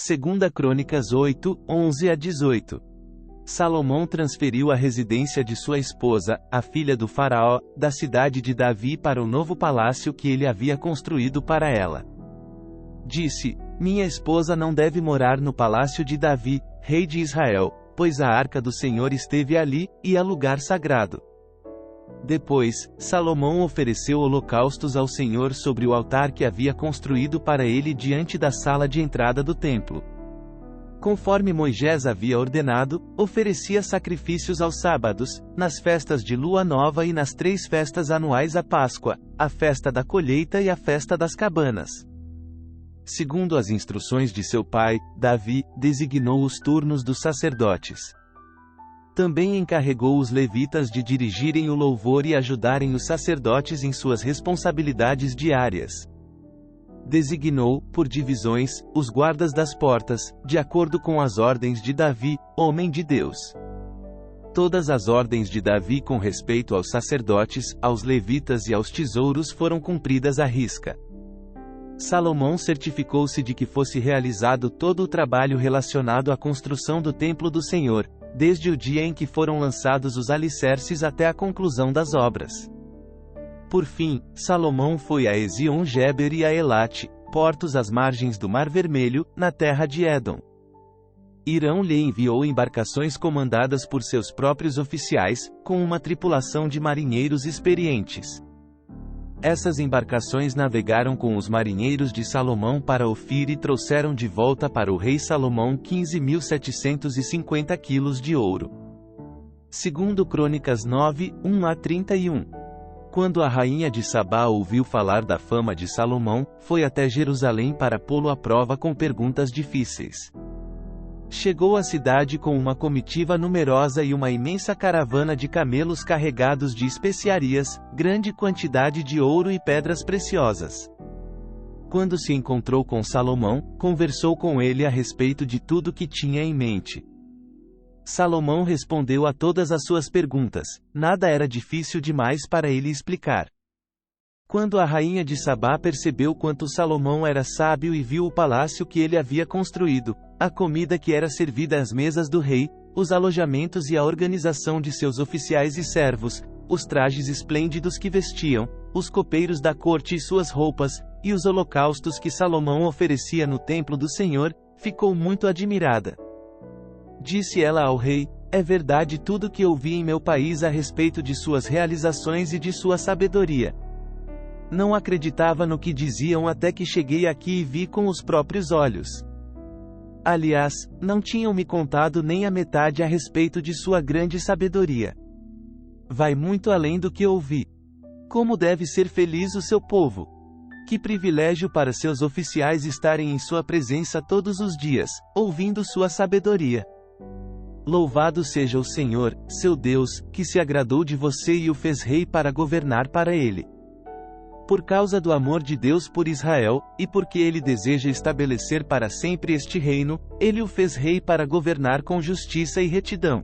Segunda Crônicas 8, 11 a 18. Salomão transferiu a residência de sua esposa, a filha do faraó, da cidade de Davi para o novo palácio que ele havia construído para ela. Disse: minha esposa não deve morar no palácio de Davi, rei de Israel, pois a arca do Senhor esteve ali, e é lugar sagrado. Depois, Salomão ofereceu holocaustos ao Senhor sobre o altar que havia construído para ele diante da sala de entrada do templo. Conforme Moisés havia ordenado, oferecia sacrifícios aos sábados, nas festas de lua nova e nas 3 festas anuais: a Páscoa, a festa da colheita e a festa das cabanas. Segundo as instruções de seu pai, Davi designou os turnos dos sacerdotes. Também encarregou os levitas de dirigirem o louvor e ajudarem os sacerdotes em suas responsabilidades diárias. Designou, por divisões, os guardas das portas, de acordo com as ordens de Davi, homem de Deus. Todas as ordens de Davi com respeito aos sacerdotes, aos levitas e aos tesouros foram cumpridas à risca. Salomão certificou-se de que fosse realizado todo o trabalho relacionado à construção do templo do Senhor, desde o dia em que foram lançados os alicerces até a conclusão das obras. Por fim, Salomão foi a Ezion-Geber e a Elate, portos às margens do Mar Vermelho, na terra de Édom. Hirão lhe enviou embarcações comandadas por seus próprios oficiais, com uma tripulação de marinheiros experientes. Essas embarcações navegaram com os marinheiros de Salomão para Ofir e trouxeram de volta para o rei Salomão 15.750 quilos de ouro. Segundo Crônicas 9, 1 a 31. Quando a rainha de Sabá ouviu falar da fama de Salomão, foi até Jerusalém para pô-lo à prova com perguntas difíceis. Chegou à cidade com uma comitiva numerosa e uma imensa caravana de camelos carregados de especiarias, grande quantidade de ouro e pedras preciosas. Quando se encontrou com Salomão, conversou com ele a respeito de tudo que tinha em mente. Salomão respondeu a todas as suas perguntas, nada era difícil demais para ele explicar. Quando a rainha de Sabá percebeu quanto Salomão era sábio e viu o palácio que ele havia construído, a comida que era servida às mesas do rei, os alojamentos e a organização de seus oficiais e servos, os trajes esplêndidos que vestiam, os copeiros da corte e suas roupas, e os holocaustos que Salomão oferecia no templo do Senhor, ficou muito admirada. Disse ela ao rei: é verdade tudo que ouvi em meu país a respeito de suas realizações e de sua sabedoria. Não acreditava no que diziam até que cheguei aqui e vi com os próprios olhos. Aliás, não tinham me contado nem a metade a respeito de sua grande sabedoria. Vai muito além do que ouvi. Como deve ser feliz o seu povo! Que privilégio para seus oficiais estarem em sua presença todos os dias, ouvindo sua sabedoria. Louvado seja o Senhor, seu Deus, que se agradou de você e o fez rei para governar para ele. Por causa do amor de Deus por Israel, e porque ele deseja estabelecer para sempre este reino, ele o fez rei para governar com justiça e retidão.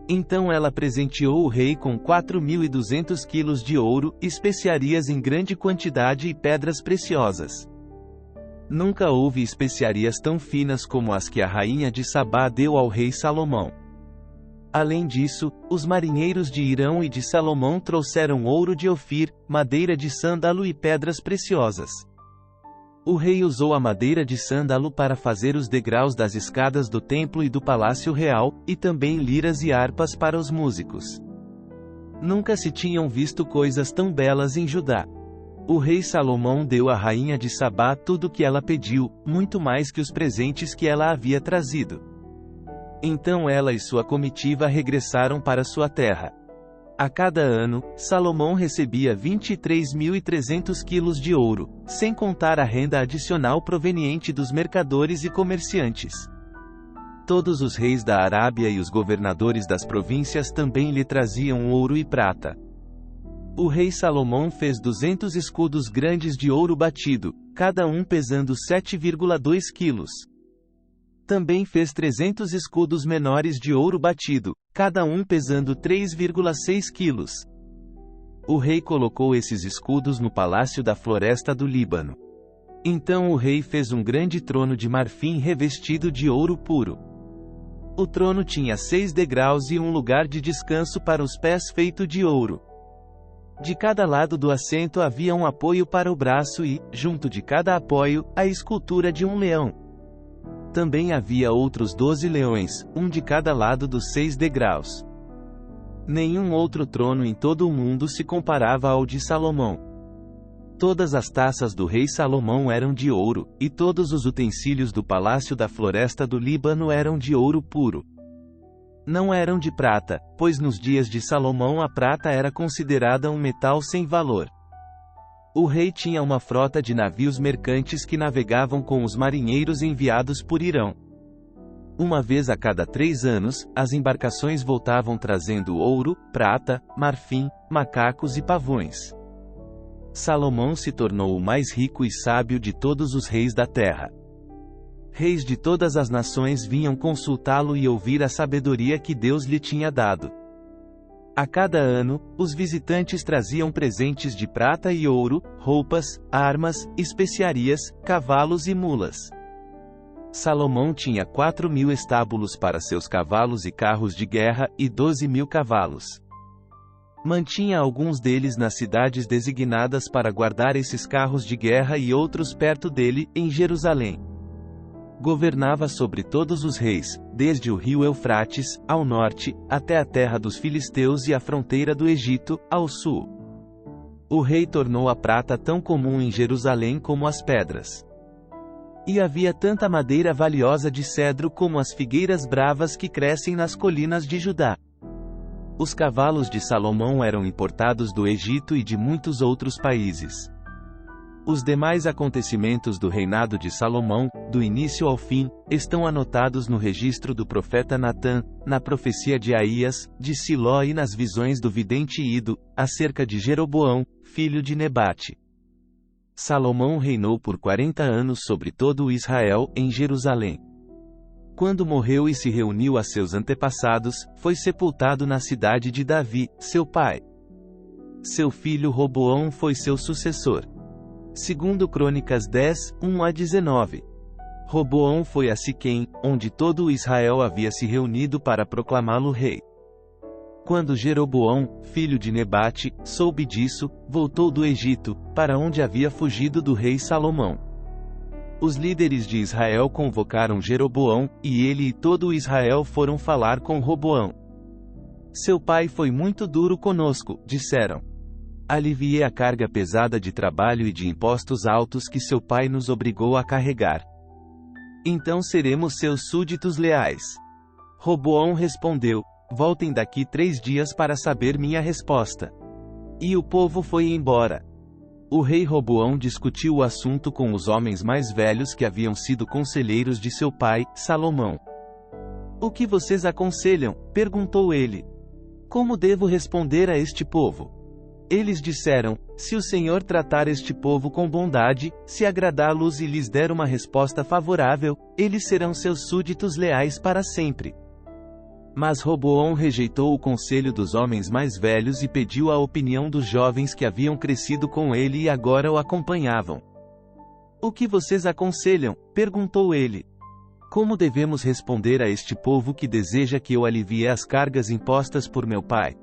Então ela presenteou o rei com 4.200 quilos de ouro, especiarias em grande quantidade e pedras preciosas. Nunca houve especiarias tão finas como as que a rainha de Sabá deu ao rei Salomão. Além disso, os marinheiros de Hirão e de Salomão trouxeram ouro de Ofir, madeira de sândalo e pedras preciosas. O rei usou a madeira de sândalo para fazer os degraus das escadas do templo e do palácio real, e também liras e harpas para os músicos. Nunca se tinham visto coisas tão belas em Judá. O rei Salomão deu à rainha de Sabá tudo o que ela pediu, muito mais que os presentes que ela havia trazido. Então ela e sua comitiva regressaram para sua terra. A cada ano, Salomão recebia 23.300 quilos de ouro, sem contar a renda adicional proveniente dos mercadores e comerciantes. Todos os reis da Arábia e os governadores das províncias também lhe traziam ouro e prata. O rei Salomão fez 200 escudos grandes de ouro batido, cada um pesando 7,2 quilos. Também fez 300 escudos menores de ouro batido, cada um pesando 3,6 quilos. O rei colocou esses escudos no palácio da floresta do Líbano. Então o rei fez um grande trono de marfim revestido de ouro puro. O trono tinha 6 degraus e um lugar de descanso para os pés feito de ouro. De cada lado do assento havia um apoio para o braço e, junto de cada apoio, a escultura de um leão. Também havia outros 12 leões, um de cada lado dos 6 degraus. Nenhum outro trono em todo o mundo se comparava ao de Salomão. Todas as taças do rei Salomão eram de ouro, e todos os utensílios do palácio da floresta do Líbano eram de ouro puro. Não eram de prata, pois nos dias de Salomão a prata era considerada um metal sem valor. O rei tinha uma frota de navios mercantes que navegavam com os marinheiros enviados por Irão. Uma vez a cada 3 anos, as embarcações voltavam trazendo ouro, prata, marfim, macacos e pavões. Salomão se tornou o mais rico e sábio de todos os reis da terra. Reis de todas as nações vinham consultá-lo e ouvir a sabedoria que Deus lhe tinha dado. A cada ano, os visitantes traziam presentes de prata e ouro, roupas, armas, especiarias, cavalos e mulas. Salomão tinha 4.000 estábulos para seus cavalos e carros de guerra, e 12.000 cavalos. Mantinha alguns deles nas cidades designadas para guardar esses carros de guerra e outros perto dele, em Jerusalém. Governava sobre todos os reis, desde o rio Eufrates, ao norte, até a terra dos filisteus e a fronteira do Egito, ao sul. O rei tornou a prata tão comum em Jerusalém como as pedras. E havia tanta madeira valiosa de cedro como as figueiras bravas que crescem nas colinas de Judá. Os cavalos de Salomão eram importados do Egito e de muitos outros países. Os demais acontecimentos do reinado de Salomão, do início ao fim, estão anotados no registro do profeta Natã, na profecia de Aías, de Siló e nas visões do vidente Ido, acerca de Jeroboão, filho de Nebate. Salomão reinou por 40 anos sobre todo o Israel, em Jerusalém. Quando morreu e se reuniu a seus antepassados, foi sepultado na cidade de Davi, seu pai. Seu filho Roboão foi seu sucessor. Segundo Crônicas 10, 1-19. Roboão foi a Siquém, onde todo o Israel havia se reunido para proclamá-lo rei. Quando Jeroboão, filho de Nebate, soube disso, voltou do Egito, para onde havia fugido do rei Salomão. Os líderes de Israel convocaram Jeroboão, e ele e todo o Israel foram falar com Roboão. Seu pai foi muito duro conosco, disseram. Aliviei a carga pesada de trabalho e de impostos altos que seu pai nos obrigou a carregar. Então seremos seus súditos leais. Roboão respondeu: voltem daqui 3 dias para saber minha resposta. E o povo foi embora. O rei Roboão discutiu o assunto com os homens mais velhos que haviam sido conselheiros de seu pai, Salomão. O que vocês aconselham? Perguntou ele. Como devo responder a este povo? Eles disseram: se o Senhor tratar este povo com bondade, se agradá-los e lhes der uma resposta favorável, eles serão seus súditos leais para sempre. Mas Roboão rejeitou o conselho dos homens mais velhos e pediu a opinião dos jovens que haviam crescido com ele e agora o acompanhavam. O que vocês aconselham? Perguntou ele. Como devemos responder a este povo que deseja que eu alivie as cargas impostas por meu pai?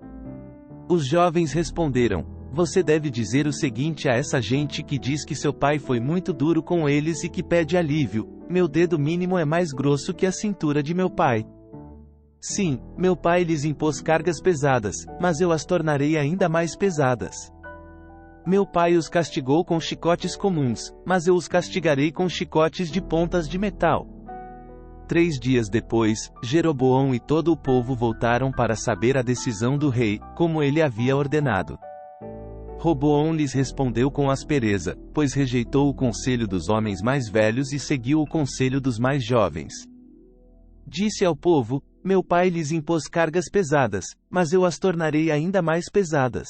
Os jovens responderam: você deve dizer o seguinte a essa gente que diz que seu pai foi muito duro com eles e que pede alívio: meu dedo mínimo é mais grosso que a cintura de meu pai. Sim, meu pai lhes impôs cargas pesadas, mas eu as tornarei ainda mais pesadas. Meu pai os castigou com chicotes comuns, mas eu os castigarei com chicotes de pontas de metal. 3 dias depois, Jeroboão e todo o povo voltaram para saber a decisão do rei, como ele havia ordenado. Roboão lhes respondeu com aspereza, pois rejeitou o conselho dos homens mais velhos e seguiu o conselho dos mais jovens. Disse ao povo: meu pai lhes impôs cargas pesadas, mas eu as tornarei ainda mais pesadas.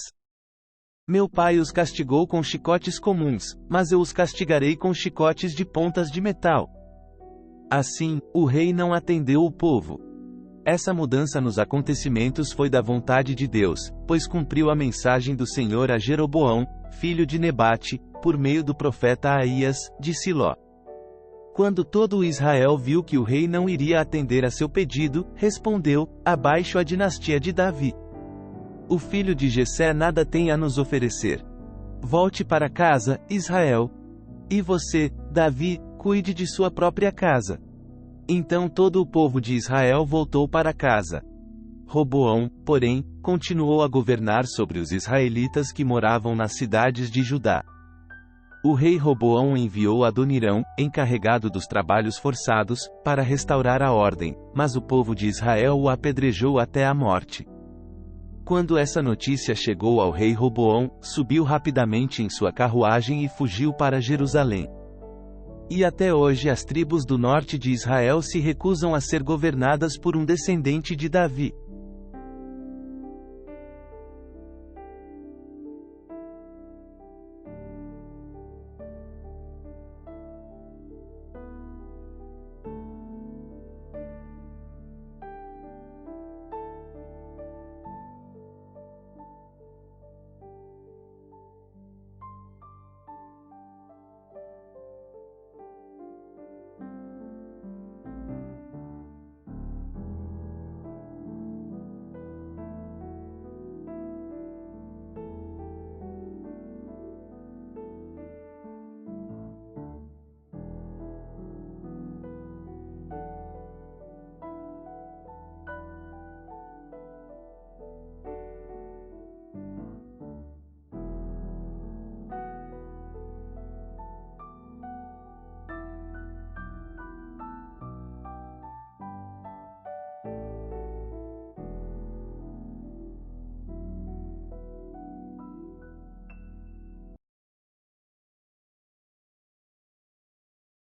Meu pai os castigou com chicotes comuns, mas eu os castigarei com chicotes de pontas de metal. Assim, o rei não atendeu o povo. Essa mudança nos acontecimentos foi da vontade de Deus, pois cumpriu a mensagem do Senhor a Jeroboão, filho de Nebate, por meio do profeta Aías, de Siló. Quando todo Israel viu que o rei não iria atender a seu pedido, respondeu: abaixo a dinastia de Davi. O filho de Jessé nada tem a nos oferecer. Volte para casa, Israel. E você, Davi, cuide de sua própria casa. Então todo o povo de Israel voltou para casa. Roboão, porém, continuou a governar sobre os israelitas que moravam nas cidades de Judá. O rei Roboão enviou Adonirão, encarregado dos trabalhos forçados, para restaurar a ordem, mas o povo de Israel o apedrejou até a morte. Quando essa notícia chegou ao rei Roboão, subiu rapidamente em sua carruagem e fugiu para Jerusalém. E até hoje as tribos do norte de Israel se recusam a ser governadas por um descendente de Davi.